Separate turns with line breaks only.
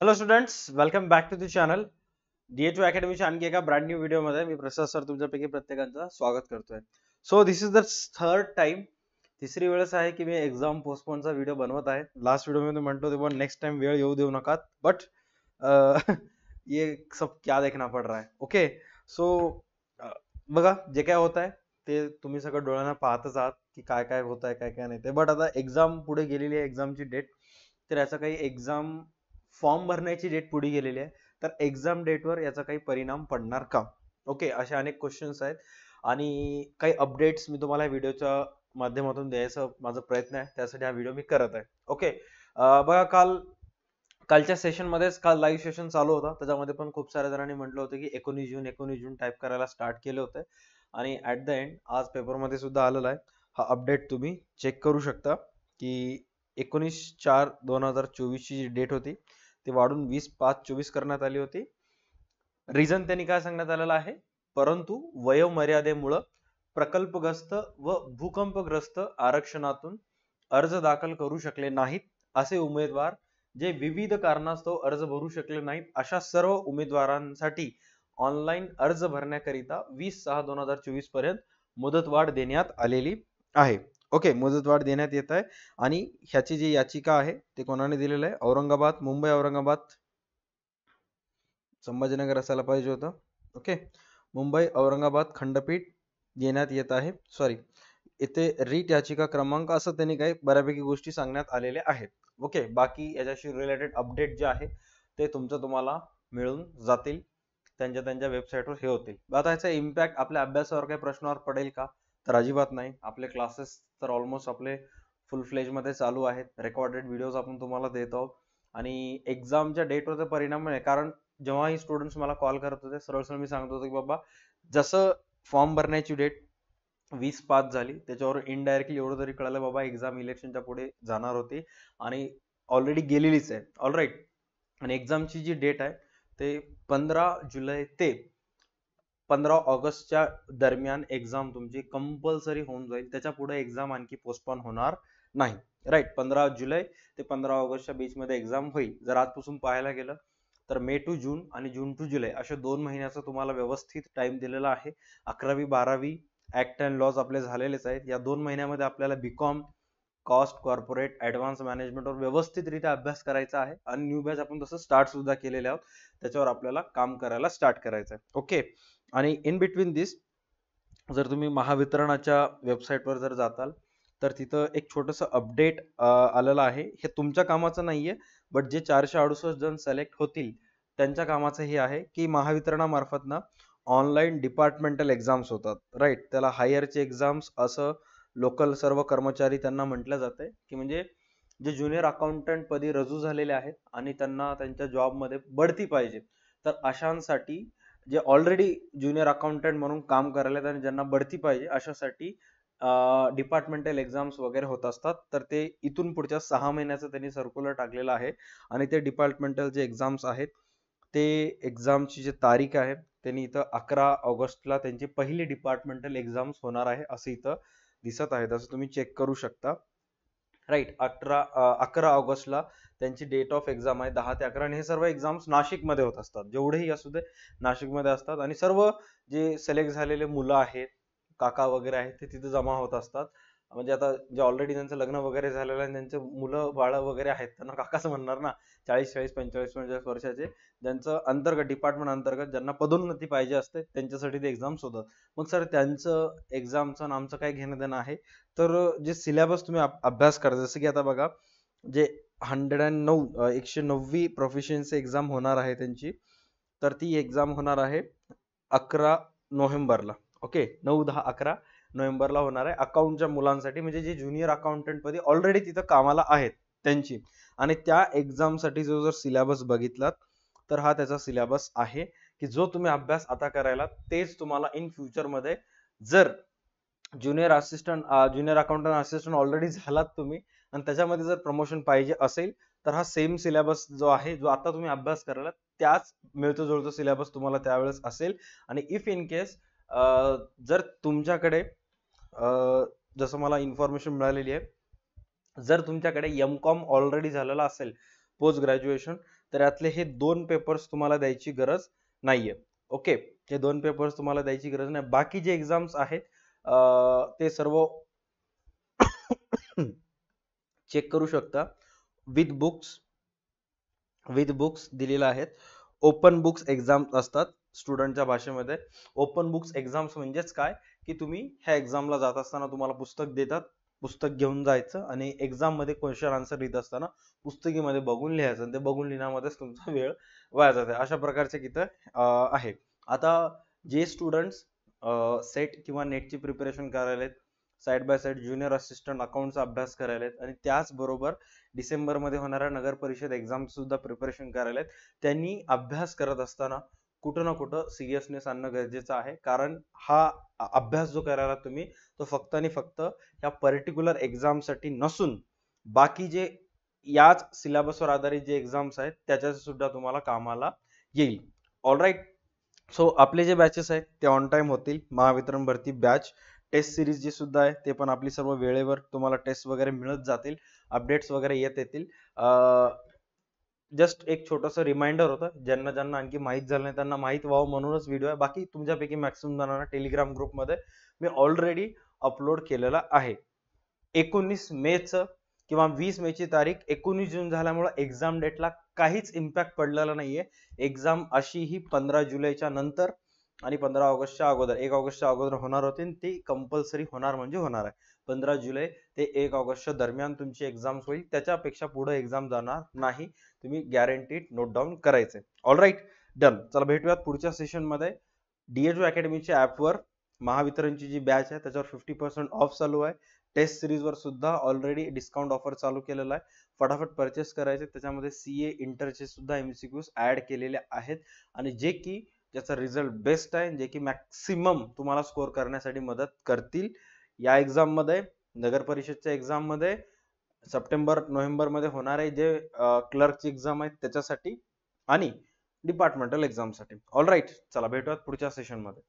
Hello students, welcome back to the channel. DH2 अकॅडमीच्या आणखी एका ब्रँड न्यू व्हिडिओमध्ये मी प्रसाद सर तुमच्यापैकी प्रत्येकाचं स्वागत करतोय. So this is the third time, तिसरी वेळेस आहे की मी एक्झाम पोस्टपोनचा व्हिडिओ बनवत आहे. लास्ट व्हिडिओमध्ये म्हटलं होतं पण नेक्स्ट टाइम वेळ येऊ देऊ नका, बट ये सब क्या देखना पड रहा है. ओके, सो बघा जे काय होत आहे ते तुम्ही सगळं डोळ्यांना पाहतच आहात की काय काय होत आहे काय काय नाही ते. बट आता एक्झाम पुढे गेलेली आहे, एक्झामची डेट, तर याचा काही एक्झाम फॉर्म भरण्याची डेट पुढे गेलेली आहे, तर एक्झाम डेटवर याचा काही परिणाम पडणार का? ओके, असे अनेक क्वेश्चन्स आहेत आणि काही अपडेट्स मी तुम्हाला व्हिडिओच्या माध्यमातून द्यायचा माझा प्रयत्न आहे, त्यासाठी हा व्हिडिओ मी करत आहे. ओके, बघा कालच्या सेशन मध्येच काल लाईव्ह सेशन चालू होता, त्याच्यामध्ये पण खूप साऱ्या जणांनी म्हटलं होतं की 19 जून टाईप करायला स्टार्ट केले होते आणि ऍट द एंड आज पेपरमध्ये सुद्धा आलेला आहे. हा अपडेट तुम्ही चेक करू शकता की 19/4/2024 ची जी डेट होती ती वाढून 20/5/24 करण्यात आली होती. रिझन त्यांनी काय सांगण्यात आलेलं आहे, परंतु वयोमर्यादेमुळे प्रकल्पग्रस्त व भूकंपग्रस्त आरक्षणातून अर्ज दाखल करू शकले नाहीत असे उमेदवार जे विविध कारणास्तव अर्ज भरू शकले नाहीत अशा सर्व उमेदवारांसाठी ऑनलाईन अर्ज भरण्याकरिता 20/6/2024 पर्यंत मुदतवाढ देण्यात आलेली आहे. ओके, मुदतवाढ देण्यात येत आहे आणि ह्याची जी याचिका आहे ते कोणाने दिलेलं आहे? औरंगाबाद, मुंबई औरंगाबाद संभाजीनगर असायला पाहिजे होतं. ओके, मुंबई औरंगाबाद खंडपीठ देण्यात येत आहे. सॉरी, इथे रीट याचिका क्रमांक असं त्यांनी काही बऱ्यापैकी गोष्टी सांगण्यात आलेल्या आहेत. ओके, बाकी याच्याशी रिलेटेड अपडेट जे आहे ते तुम्हाला मिळून जातील, त्यांच्या त्यांच्या वेबसाईटवर हे होतील. आता याचा इम्पॅक्ट आपल्या अभ्यासावर काही प्रश्नावर पडेल का? तर अजिबात नाही. आपले क्लासेस तर ऑलमोस्ट आपले फुल फ्लेज मध्ये चालू आहेत, रेकॉर्डेड व्हिडिओज आपण तुम्हाला देत आहोत आणि एक्झामच्या डेटवर परिणाम नाही. कारण जेव्हाही स्टुडंट्स मला कॉल करत होते, सरळ सरळ मी सांगत होतो की बाबा जसं फॉर्म भरण्याची डेट 20/5 झाली, त्याच्यावर इनडायरेक्टली एवढं तरी कळालं बाबा एक्झाम इलेक्शनच्या पुढे जाणार होती आणि ऑलरेडी गेलेलीच आहे. ऑलराईट, आणि एक्झामची जी डेट आहे ते 15 जुलै ते 15 ऑगस्टच्या दरम्यान एक्झाम तुमची कंपल्सरी होऊन जाईल. त्याच्या पुढे एक्झाम आणखी पोस्टपोन होणार नाही. राईट, 15 जुलै ते 15 ऑगस्टच्या बीच मध्ये एक्झाम होईल. जर आजपासून पाहायला गेलं तर मे टू जून आणि जून टू जुलै अशा 2 महिन्याचा तुम्हाला व्यवस्थित टाइम दिलेला आहे. 11वी 12वी ऍक्ट अँड लॉज आपले झालेलेच आहेत. या 2 महिन्यामध्ये आपल्याला बीकॉम, कॉस्ट, कॉर्पोरेट, ऍडव्हान्स मॅनेजमेंटवर व्यवस्थितरित्या अभ्यास करायचा आहे आणि न्यू बॅच आपण तसं स्टार्ट सुद्धा केलेले आहोत, त्याच्यावर आपल्याला काम करायला स्टार्ट करायचं आहे. ओके, आणि इन बिटवीन दिस जर तुम्ही महावितरणाच्या वेबसाईटवर जर जाताल तर तिथं एक छोटंसं अपडेट आलेलं आहे. हे तुमच्या कामाचं नाहीये, बट जे 468 जण सिलेक्ट होतील त्यांच्या कामाचं हे आहे की महावितरणामार्फत ना ऑनलाईन डिपार्टमेंटल एक्झाम्स होतात. राईट, त्याला हायरचे एक्झाम्स असं लोकल सर्व कर्मचारी त्यांना म्हटलं जाते की म्हणजे जे ज्युनियर अकाउंटंट पदी रुजू झालेले आहेत आणि त्यांना त्यांच्या जॉबमध्ये बढती पाहिजे, तर अशांसाठी जे ऑलरेडी ज्युनियर अकाउंटंट म्हणून काम करायला आणि ज्यांना बढती पाहिजे अशासाठी डिपार्टमेंटल एक्झाम्स वगैरे होत असतात. तर ते इथून पुढच्या 6 महिन्याचं त्यांनी सर्क्युलर टाकलेलं आहे आणि ते डिपार्टमेंटल जे एक्झाम्स आहेत ते एक्झामची जी तारीख आहे त्यांनी इथं 11 ऑगस्टला त्यांची पहिली डिपार्टमेंटल एक्झाम्स होणार आहे असं इथं दिसत आहे. असं तुम्ही चेक करू शकता. राईट, 11 ऑगस्टला त्यांची डेट ऑफ एक्झाम आहे, 10 ते 11, आणि हे सर्व एक्झाम्स नाशिकमध्ये होत असतात. जेवढेही असू दे नाशिकमध्ये असतात आणि सर्व जे सिलेक्ट झालेले मुलं आहेत, काका वगैरे आहेत, ते तिथे जमा होत असतात. म्हणजे आता जे ऑलरेडी त्यांचं लग्न वगैरे झालेलं आहे, त्यांचे मुलं बाळ वगैरे आहेत, त्यांना काकाच म्हणणार ना, 40 45 वर्षाचे, ज्यांचं अंतर्गत डिपार्टमेंट अंतर्गत ज्यांना पदोन्नती पाहिजे असते त्यांच्यासाठी ते एक्झाम्स होतात. मग सर त्यांचं एक्झामचं आणि आमचं काय घेणं देणं आहे? तर जे सिलेबस तुम्ही अभ्यास करा, जसं की आता बघा जे 109 प्रोफिशियन्सी एक्झाम होणार आहे त्यांची, तर ती एक्झाम होणार आहे 11 नोव्हेंबरला. ओके, 9 10 11 नोव्हेंबरला होणार आहे अकाउंटच्या मुलांसाठी, म्हणजे जे ज्युनियर अकाउंटंट पदी ऑलरेडी तिथं कामाला आहेत त्यांची. आणि त्या एक्झामसाठी जो जर सिलेबस बघितलात तर हा त्याचा सिलेबस आहे की जो तुम्ही अभ्यास आता करायला तेच तुम्हाला इन फ्युचर मध्ये, जर ज्युनियर अकाउंटंट असिस्टंट ऑलरेडी झालात तुम्ही आणि त्याच्यामध्ये जर प्रमोशन पाहिजे असेल तर हा सेम सिलेबस जो आहे, जो आता तुम्ही अभ्यास करायला, त्याच मिळतो जुळतो सिलेबस तुम्हाला त्यावेळेस असेल. आणि इफ इन केस जर तुमच्याकडे जसं मला इन्फॉर्मेशन मिळालेली आहे, जर तुमच्याकडे एम कॉम ऑलरेडी झालेला असेल पोस्ट ग्रॅज्युएशन, तर यातले हे 2 पेपर्स तुम्हाला द्यायची गरज नाहीये. ओके, हे 2 पेपर्स तुम्हाला द्यायची गरज नाही. बाकी जे एक्झाम्स आहेत ते सर्व चेक करू शकता. विथ बुक्स दिलेल्या आहेत. ओपन बुक्स एक्झाम असतात स्टुडंटच्या भाषेमध्ये. ओपन बुक्स एक्झाम्स म्हणजेच काय, की तुम्ही ह्या एक्झामला जात असताना तुम्हाला पुस्तक देतात, पुस्तक घेऊन जायचं आणि एक्झाम मध्ये क्वेश्चन आन्सर लिहित असताना पुस्तकीमध्ये बघून लिहायचं आणि ते बघून लिहिण्यामध्येच तुमचा वेळ वाया जाते. अशा प्रकारचे इथं आहे. आता जे स्टुडंट्स सेट किंवा नेटची प्रिपरेशन करायला आहेत, side by side junior assistant अकाउंटचा अभ्यास करायला आहेत आणि त्याचबरोबर डिसेंबरमध्ये होणाऱ्या नगर परिषद एक्झाम सुद्धा प्रिपरेशन करायला आहेत, त्यांनी अभ्यास करत असताना कुठं ना कुठं सिरियसनेस आणणं गरजेचं आहे. कारण हा अभ्यास जो करायला तुम्ही तो फक्त आणि फक्त या पर्टिक्युलर एक्झामसाठी नसून बाकी जे याच सिलेबसवर आधारित जे एक्झाम्स आहेत त्याच्या सुद्धा तुम्हाला कामाला येईल. ऑलराईट. सो आपले जे बॅचेस आहेत ते ऑन टाइम होतील. महावितरण भरती बॅच टेस्ट सिरीज जी सुद्धा आहे ते पण आपली सर्व वेळेवर तुम्हाला टेस्ट वगैरे मिळत जातील, अपडेट्स वगैरे येत येतील. जस्ट एक छोटंसं रिमाइंडर होतं, ज्यांना ज्यांना आणखी माहीत झालं नाही त्यांना माहीत व्हावं म्हणूनच व्हिडिओ आहे. बाकी तुमच्यापैकी मॅक्सिमम जणांना टेलिग्राम ग्रुपमध्ये मी ऑलरेडी अपलोड केलेला आहे. 19 मेचं किंवा 20 मेची तारीख 19 जून झाल्यामुळे एक्झाम डेटला काहीच इम्पॅक्ट पडलेला नाहीये. एक्झाम अशी ही 15 जुलैच्या नंतर आणि 15 ऑगस्टच्या अगोदर, 1 ऑगस्टच्या अगोदर होणार होती आणि ती कंपल्सरी होणार म्हणजे होणार आहे. 15 जुलै ते 1 ऑगस्टच्या दरम्यान तुमची एक्झाम होईल, त्याच्यापेक्षा पुढे एक्झाम जाणार नाही. तुम्ही गॅरंटीड नोट डाऊन करायचे. All right, done. चला भेटूयात पुढच्या सेशन मध्ये. DHO अकॅडमीच्या ऍपवर महावितरणची जी बॅच आहे त्याच्यावर 50% ऑफ चालू आहे. टेस्ट सिरीज वर सुद्धा ऑलरेडी डिस्काउंट ऑफर चालू केलेला आहे. फटाफट परचेस करायचे. त्याच्यामध्ये CA इंटरचे सुद्धा MCQs ऍड केलेले आहेत आणि जे की ज्याचा रिझल्ट बेस्ट आहे, जे की मॅक्सिमम तुम्हाला स्कोर करण्यासाठी मदत करतील. या एक्झाम मध्ये, नगर परिषदच्या एक्झाम मध्ये, सप्टेंबर नोव्हेंबर मध्ये होणारे जे क्लर्कची एक्झाम आहेत त्याच्यासाठी आणि डिपार्टमेंटल एक्झाम साठी. ऑलराईट, चला भेटूयात पुढच्या सेशन मध्ये.